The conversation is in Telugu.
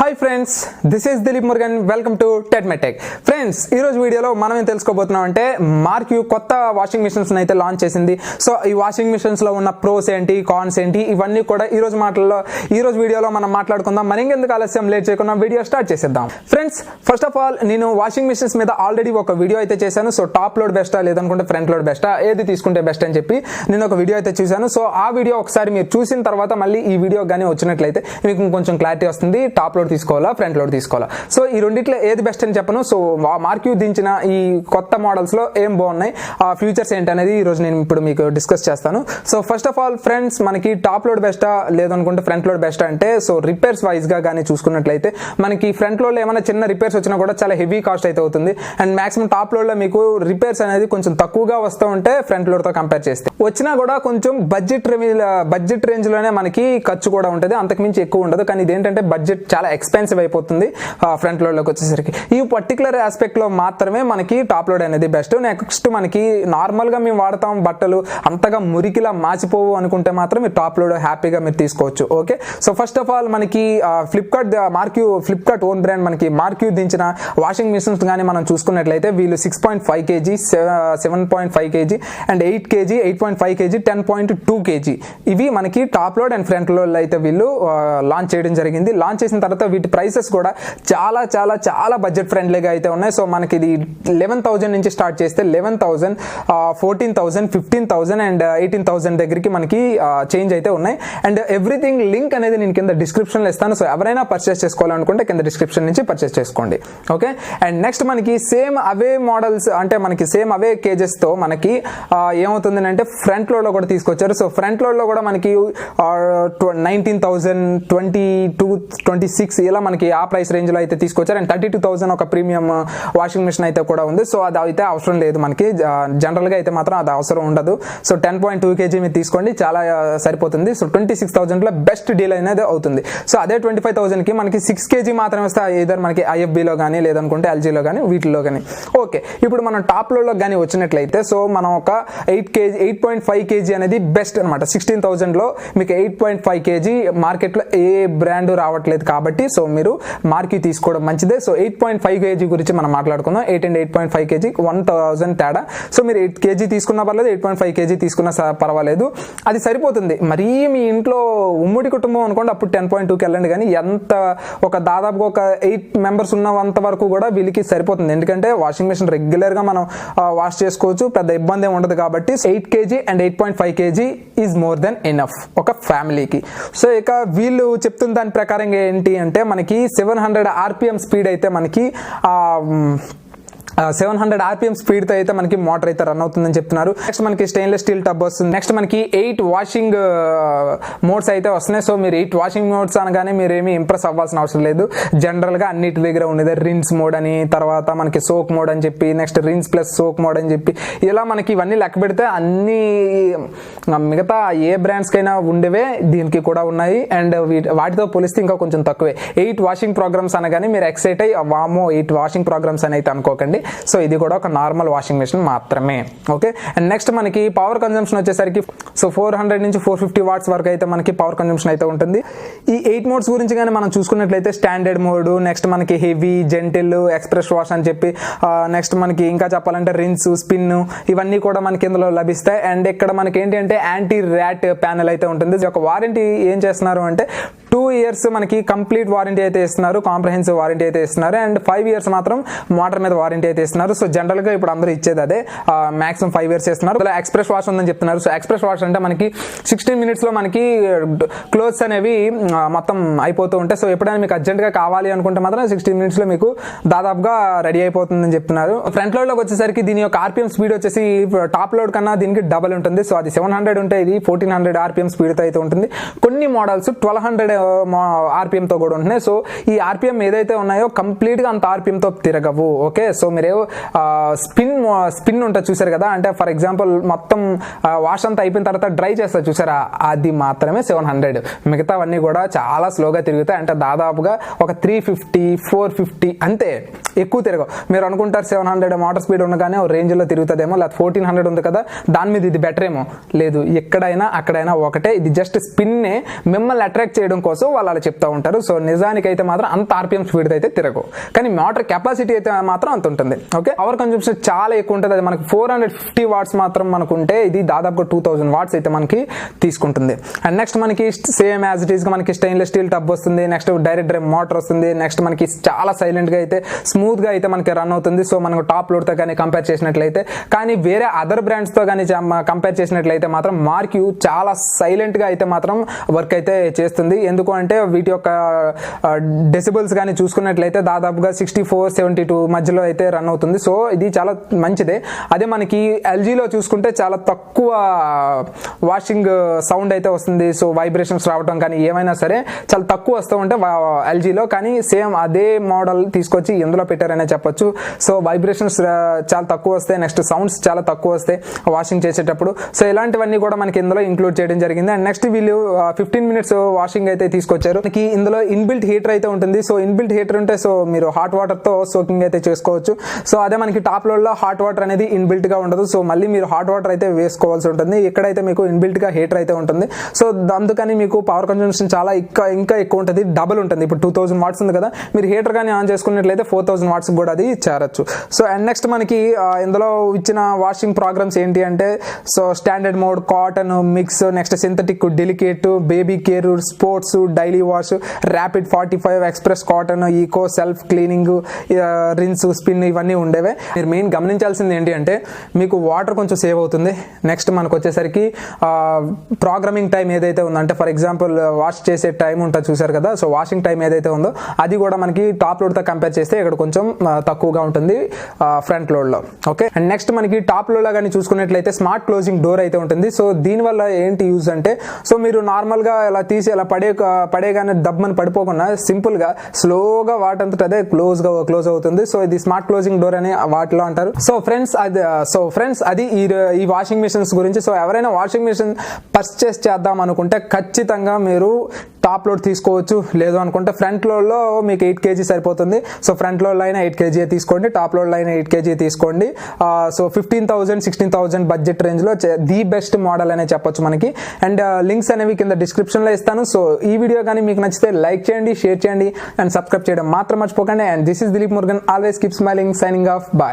Hi friends, this is Dileep Murugan. Welcome to TechMeTech. Friends, ఈరోజు వీడియోలో మనం ఏం తెలుసుకోబోతున్నాం అంటే మార్క్యూ కొత్త వాషింగ్ మిషన్స్ అయితే లాంచ్ చేసింది. సో ఈ వాషింగ్ మిషన్స్ లో ఉన్న ప్రోస్ ఏంటి, కాన్స్ ఏంటి, ఇవన్నీ కూడా ఈ రోజు వీడియోలో మనం మాట్లాడుకుందాం. మరి ఇంకెందుకు ఆలస్యం, లేట్ చేయకుండా వీడియో స్టార్ట్ చేసేద్దాం. ఫ్రెండ్స్, ఫస్ట్ ఆఫ్ ఆల్ నేను వాషింగ్ మిషన్స్ మీద ఆల్రెడీ ఒక వీడియో అయితే చేశాను. సో టాప్ లోడ్ బెస్టా లేదనుకుంటే ఫ్రంట్ లోడ్ బెస్టా, ఏది తీసుకుంటే బెస్ట్ అని చెప్పి నేను ఒక వీడియో అయితే చూశాను. సో ఆ వీడియో ఒకసారి మీరు చూసిన తర్వాత మళ్ళీ ఈ వీడియో కానీ వచ్చినట్లయితే మీకు కొంచెం క్లారిటీ వస్తుంది. టాప్ లోడ్ తీసుకోవాలా, ఫ్రంట్ లోడ్ తీసుకోవాలా. సో ఈ రెండిట్లో ఏది బెస్ట్ అని చెప్పను. సో మార్క్యూ దించిన ఈ కొత్త మోడల్స్ లో ఏం బాగున్నాయి, ఆ ఫ్యూచర్స్ ఏంటి అనేది ఈ రోజు నేను ఇప్పుడు మీకు డిస్కస్ చేస్తాను. So first of all friends, మనకి టాప్ లోడ్ బెస్టా లేదనుకుంటే ఫ్రంట్ లోడ్ బెస్టా అంటే, సో రిపేర్స్ వైజ్ గా కానీ చూసుకున్నట్లయితే మనకి ఫ్రంట్ లోడ్ లో ఏమైనా చిన్న రిపేర్స్ వచ్చినా కూడా చాలా హెవీ కాస్ట్ అయితే అవుతుంది. అండ్ మాక్సిమం టాప్ లోడ్ లో మీకు రిపేర్స్ అనేది కొంచెం తక్కువగా వస్తూ ఉంటే ఫ్రంట్ లోడ్ తో కంపేర్ చేస్తే వచ్చినా కూడా కొంచెం బడ్జెట్ రేంజ్ లోనే మనకి ఖర్చు కూడా ఉంటుంది, అంతకుమించి ఎక్కువ ఉండదు. కానీ ఇదేంటంటే బడ్జెట్ చాలా ఎక్స్పెన్సివ్ అయిపోతుంది ఫ్రంట్ లోడ్ లోకి వచ్చేసరికి. ఈ పర్టికులర్ ఆస్పెక్ట్ లో మాత్రమే మనకి టాప్ లోడ్ అనేది బెస్ట్. నెక్స్ట్ మనకి నార్మల్ గా మేము వాడతాం బట్టలు అంతగా మురికిలా మార్చిపోవు అనుకుంటే మాత్రం మీరు టాప్ లోడ్ హ్యాపీగా మీరు తీసుకోవచ్చు. Okay, so first of all మనకి ఫ్లిప్కార్ట్ ఓన్ బ్రాండ్ మనకి మార్క్యూ దించిన వాషింగ్ మిషన్స్ కానీ మనం చూసుకున్నట్లయితే వీళ్ళు 6.5 kg, 7.5 kg and 8 kg, 8.5 kg, 10.2 kg ఇవి మనకి top load and front load అయితే వీళ్ళు లాంచ్ చేయడం జరిగింది. లాంచ్ చేసిన తర్వాత వీటి ప్రైసెస్ కూడా చాలా చాలా చాలా బడ్జెట్ ఫ్రెండ్లీగా అయితే ఉన్నాయి. సో మనకి ఇది 11,000 నుంచి స్టార్ట్ చేస్తే 11,000, 14,000, 15,000 అండ్ 18,000 దగ్గరికి మనకి చేంజ్ అయితే ఉన్నాయి. అండ్ ఎవ్రీథింగ్ లింక్ అనేది నేను కింద డిస్క్రిప్షన్లో ఇస్తాను. సో ఎవరైనా పర్చేస్ చేసుకోవాలనుకుంటే కింద డిస్క్రిప్షన్ నుంచి పర్చేస్ చేసుకోండి. ఓకే, అండ్ నెక్స్ట్ మనకి సేమ్ అవే మోడల్స్ అంటే మనకి సేమ్ అవే కేజెస్ తో మనకి ఏమవుతుంది అంటే ఫ్రంట్ లోడ్ లో కూడా తీసుకొచ్చారు. సో ఫ్రంట్ లోడ్ లో కూడా మనకి 19,000, 22, 26 ఇలా మనకి ఆ ప్రైస్ రేంజ్ లో అయితే తీసుకొచ్చారు. అండ్ 32,000 ఒక ప్రీమియం వాషింగ్ మిషన్ అయితే కూడా ఉంది. సో అది అయితే అవసరం లేదు మనకి, జనరల్ గా అయితే మాత్రం అది అవసరం ఉండదు. సో 10.2 kg మీరు తీసుకోండి, చాలా సరిపోతుంది. సో 26,000 లో బెస్ట్ డీల్ అనేది అవుతుంది. సో అదే 25,000 కి మనకి 6 kg మాత్రమే వస్తే ఇద్దరు మనకి ఐఎఫ్బిలో కానీ లేదనుకుంటే ఎల్జీలో కానీ వీటిలో కానీ. ఓకే, ఇప్పుడు మనం టాప్ లోడ్ లో కానీ వచ్చినట్లయితే సో మనం ఒక 8.5 kg అనేది బెస్ట్ అనమాట. 16,000 లో మీకు 8.5 kg మార్కెట్ లో ఏ బ్రాండ్ రావట్లేదు కాబట్టి సో మీరు మార్క్యూ తీసుకోవడం మంచిదే. సో 8.5 kg గురించి మనం మాట్లాడుకుందాం. 8 and 8.5 kg 1,000 తేడా. సో మీరు 8 kg తీసుకున్నా పర్లేదు, 8.5 kg తీసుకున్నా పర్వాలేదు, అది సరిపోతుంది. మరీ మీ ఇంట్లో ఉమ్మడి కుటుంబం అనుకోండి, అప్పుడు 10.2కి వెళ్ళండి. కానీ ఎంత ఒక దాదాపుగా ఒక 8 మెంబర్స్ ఉన్నంత వరకు కూడా వీళ్ళకి సరిపోతుంది. ఎందుకంటే వాషింగ్ మిషన్ రెగ్యులర్ గా మనం వాష్ చేసుకోవచ్చు, పెద్ద ఇబ్బంది ఏమి ఉండదు కాబట్టి 8 kg and 8.5 kg is more than enough ఒక ఫ్యామిలీకి. సో ఇక వీళ్ళు చెప్తున్న దాని ప్రకారం ఏంటి అంటే మనకి 700 RPM స్పీడ్ అయితే మనకి 700 RPM స్పీడ్ తో అయితే మనకి మోటార్ అయితే రన్ అవుతుందని చెప్తున్నారు. నెక్స్ట్ మనకి స్టెయిన్లెస్ స్టీల్ టబ్ వస్తుంది. నెక్స్ట్ మనకి 8 వాషింగ్ మోడ్స్ అయితే వస్తున్నాయి. సో మీరు 8 వాషింగ్ మోడ్స్ అనగానే మీరు ఏమి ఇంప్రెస్ అవ్వాల్సిన అవసరం లేదు. జనరల్ గా అన్నిటి దగ్గర ఉండేది రిన్స్ మోడ్ అని, తర్వాత మనకి సోక్ మోడ్ అని చెప్పి, next rinse plus soak mode అని చెప్పి, ఇలా మనకి ఇవన్నీ లెక్క పెడితే అన్ని మిగతా ఏ బ్రాండ్స్ కైనా ఉండేవే దీనికి కూడా ఉన్నాయి. అండ్ వాటితో పోలిస్తే ఇంకా కొంచెం తక్కువే. 8 వాషింగ్ ప్రోగ్రామ్స్ అనగానే మీరు ఎక్సైట్ అయ్యి వామో 8 వాషింగ్ ప్రోగ్రామ్స్ అని అయితే అనుకోకండి. సో ఇది కూడా ఒక నార్మల్ వాషింగ్ మెషిన్ మాత్రమే. ఓకే, అండ్ నెక్స్ట్ మనకి పవర్ కన్జంప్షన్ వచ్చేసరికి సో 400 నుంచి 450 వాట్స్ వరకు అయితే మనకి పవర్ కన్జంప్షన్ అయితే ఉంటుంది. ఈ 8 మోడ్స్ గురించి కానీ మనం చూసుకున్నట్లయితే స్టాండర్డ్ మోడ్, నెక్స్ట్ మనకి హెవీ, జెంటిల్, ఎక్స్ప్రెస్ వాష్ అని చెప్పి, నెక్స్ట్ మనకి ఇంకా చెప్పాలంటే రిన్స్, స్పిన్, ఇవన్నీ కూడా మనకి ఇందులో లభిస్తాయి. అండ్ ఇక్కడ మనకి ఏంటి అంటే యాంటీ ర్యాట్ ప్యానెల్ అయితే ఉంటుంది. ఒక వారంటీ ఏం చేస్తున్నారు అంటే 2 years మనకి కంప్లీట్ వారంటీ అయితే ఇస్తున్నారు, కాంప్రహెన్సివ్ వారంటీ అయితే ఇస్తున్నారు. అండ్ 5 years మాత్రం మోటార్ మీద వారంటీ అయితే ఇస్తున్నారు. సో జనరల్ గా ఇప్పుడు అందరూ ఇచ్చేది అదే, మాక్సిమం 5 years ఇస్తున్నారు. ఎక్స్ప్రెస్ వాష్ ఉందని చెప్తున్నారు. సో ఎక్స్ప్రెస్ వాష్ అంటే మనకి 16 minutes లో మనకి క్లోత్స్ అనేవి మొత్తం అయిపోతూ ఉంటాయి. సో ఎప్పుడైనా మీకు అర్జెంట్ గా కావాలి అనుకుంటే మాత్రం 16 minutes లో మీకు దాదాపుగా రెడీ అయిపోతుందని చెప్తున్నారు. ఫ్రంట్ లోడ్ లోకి వచ్చేసరికి దీని యొక్క RPM స్పీడ్ వచ్చేసి టాప్ లోడ్ కన్నా దీనికి డబల్ ఉంటుంది. సో అది 700 ఉంటే ఇది 1400 RPM స్పీడ్ తో అయితే ఉంటుంది. కొన్ని మోడల్స్ 1200 RPM తో కూడా ఉంటున్నాయి. సో ఈ RPM ఏదైతే ఉన్నాయో కంప్లీట్ గా అంత RPM తో తిరగవు. ఓకే, సో మీరు స్పిన్ ఉంటుంది చూసారు కదా, అంటే ఫర్ ఎగ్జాంపుల్ మొత్తం వాష్ అంతా అయిపోయిన తర్వాత డ్రై చేస్తారు చూసారా, అది మాత్రమే 700. మిగతావన్నీ కూడా చాలా స్లోగా తిరుగుతాయి. అంటే దాదాపుగా ఒక 350, 450 అంతే, ఎక్కువ తిరగవు. మీరు అనుకుంటారు 700 మోటార్ స్పీడ్ ఉండగానే రేంజ్ లో తిరుగుతుందేమో, లేదా 1400 ఉంది కదా దాని మీద ఇది బెటర్ ఏమో. లేదు, ఎక్కడైనా అక్కడైనా ఒకటే. ఇది జస్ట్ స్పిన్నే మిమ్మల్ని అట్రాక్ట్ చేయడం కోసం కోసం వాళ్ళు అలా చెప్తా ఉంటారు. సో నిజానికి అయితే మాత్రం అంత ఆర్పిఎం స్పీడ్ అయితే తిరగవు, కానీ మోటార్ కెపాసిటీ అయితే మాత్రం అంత ఉంటుంది. ఓకే, పవర్ కన్సంప్షన్ చాలా ఎక్కువ ఉంటుంది. అది మనకి 450 వాట్స్ మాత్రం మనకు ఉంటే ఇది దాదాపుగా 2000 వాట్స్ అయితే మనకి తీసుకుంటుంది. అండ్ నెక్స్ట్ మనకి సేమ్ యాజ్ ఇట్ ఈస్ గా మనకి స్టెయిన్లెస్ స్టీల్ టబ్ వస్తుంది. నెక్స్ట్ డైరెక్ట్ డ్రైవ్ మోటార్ వస్తుంది. నెక్స్ట్ మనకి చాలా సైలెంట్ గా అయితే స్మూత్ గా అయితే మనకి రన్ అవుతుంది. సో మనకు టాప్ లోడ్ తో కానీ కంపేర్ చేసినట్లయితే, కానీ వేరే అదర్ బ్రాండ్స్ తో కానీ కంపేర్ చేసినట్లయితే మాత్రం మార్క్ యూ చాలా సైలెంట్ గా అయితే మాత్రం వర్క్ అయితే చేస్తుంది. ఎందుకు అంటే వీటి యొక్క డెసిబుల్స్ కానీ చూసుకున్నట్లయితే దాదాపుగా 64-72 మధ్యలో అయితే రన్ అవుతుంది. సో ఇది చాలా మంచిదే. అదే మనకి ఎల్జీలో చూసుకుంటే చాలా తక్కువ వాషింగ్ సౌండ్ అయితే వస్తుంది. సో వైబ్రేషన్స్ రావడం కానీ ఏమైనా సరే చాలా తక్కువ వస్తూ ఉంటే ఎల్జీలో, కానీ సేమ్ అదే మోడల్ తీసుకొచ్చి ఎందులో పెట్టారనే చెప్పొచ్చు. సో వైబ్రేషన్స్ చాలా తక్కువ వస్తాయి, నెక్స్ట్ సౌండ్స్ చాలా తక్కువ వస్తాయి వాషింగ్ చేసేటప్పుడు. సో ఇలాంటివన్నీ కూడా మనకి ఇందులో ఇంక్లూడ్ చేయడం జరిగింది. అండ్ నెక్స్ట్ వీళ్ళు 15 మినిట్స్ వాషింగ్ అయితే తీసుకొచ్చారు. మనకి ఇందులో ఇన్బిల్ట్ హీటర్ అయితే ఉంటుంది. సో ఇన్బిల్ట్ హీటర్ ఉంటే సో మీరు హాట్ వాటర్ తో సోకింగ్ అయితే చేసుకోవచ్చు. సో అదే మనకి టాప్ లోడ్ లో హాట్ వాటర్ అనేది ఇన్బిల్ట్ గా ఉండదు. సో మళ్ళీ మీరు హాట్ వాటర్ అయితే వేసుకోవాల్సి ఉంటుంది. ఇక్కడైతే మీకు ఇన్బిల్ట్ గా హీటర్ అయితే ఉంటుంది. సో అందుకని మీకు పవర్ కన్సంప్షన్ చాలా ఇంకా ఎక్కువ ఉంటుంది, డబుల్ ఉంటుంది. ఇప్పుడు 2000 వాట్స్ ఉంది కదా, మీరు హీటర్ కానీ ఆన్ చేసుకున్నట్లయితే 4000 వాట్స్ కూడా అది చేరచ్చు. సో అండ్ నెక్స్ట్ మనకి ఇందులో ఇచ్చిన వాషింగ్ ప్రోగ్రామ్స్ ఏంటి అంటే, so standard mode, cotton, mix, next synthetic, delicate, baby care, sports, daily wash, rapid 45, express cotton, eco, self cleaning, rinse, spin, ఇవన్నీ ఉండేవే. మీరు మెయిన్ గమనించాల్సింది ఏంటి అంటే మీకు వాటర్ కొంచెం సేవ్ అవుతుంది. నెక్స్ట్ మనకు వచ్చేసరికి ప్రోగ్రామింగ్ టైం ఏదైతే ఉందో, అంటే ఫర్ ఎగ్జాంపుల్ వాష్ చేసే టైం ఉంటుంది చూసారు కదా, సో వాషింగ్ టైం ఏదైతే ఉందో అది కూడా మనకి టాప్ లోడ్ తో కంపేర్ చేస్తే ఇక్కడ కొంచెం తక్కువగా ఉంటుంది ఫ్రంట్ లోడ్ లో. ఓకే, అండ్ నెక్స్ట్ మనకి టాప్ లోడ్ లో కానీ చూసుకున్నట్లయితే స్మార్ట్ క్లోజింగ్ డోర్ అయితే ఉంటుంది. సో దీనివల్ల ఏంటి యూజ్ అంటే, సో మీరు నార్మల్ గా ఇలా తీసి ఇలా పడేగానే దబ్బని పడిపోకుండా సింపుల్ గా స్లోగా వాటంతట అదే క్లోజ్ అవుతుంది. సో ఇది స్మార్ట్ క్లోజింగ్ డోర్ అని వాటిలో అంటారు. సో ఫ్రెండ్స్ అది ఈ వాషింగ్ మిషన్స్ గురించి. సో ఎవరైనా వాషింగ్ మిషన్ పర్చేస్ చేద్దాం అనుకుంటే ఖచ్చితంగా మీరు టాప్ లోడ్ తీసుకోవచ్చు. లేదు అనుకుంటే ఫ్రంట్ లోడ్ లో మీకు 8 kg సరిపోతుంది. సో ఫ్రంట్ లోడ్ లో అయినా 8 kg తీసుకోండి, టాప్ లోడ్ లో అయినా 8 kg తీసుకోండి. సో 15,000-16,000 బడ్జెట్ రేంజ్ లో ది బెస్ట్ మోడల్ అనే చెప్పొచ్చు మనకి. అండ్ లింక్స్ అనేవి కింద డిస్క్రిప్షన్ లో ఇస్తాను. సో ఈ వీడియో కానీ మీకు నచ్చితే లైక్ చేయండి, షేర్ చేయండి అండ్ సబ్స్క్రైబ్ చేయడం మాత్రం మర్చిపోకండి. And this is Dilip Murugan, always keep smiling, signing off, bye.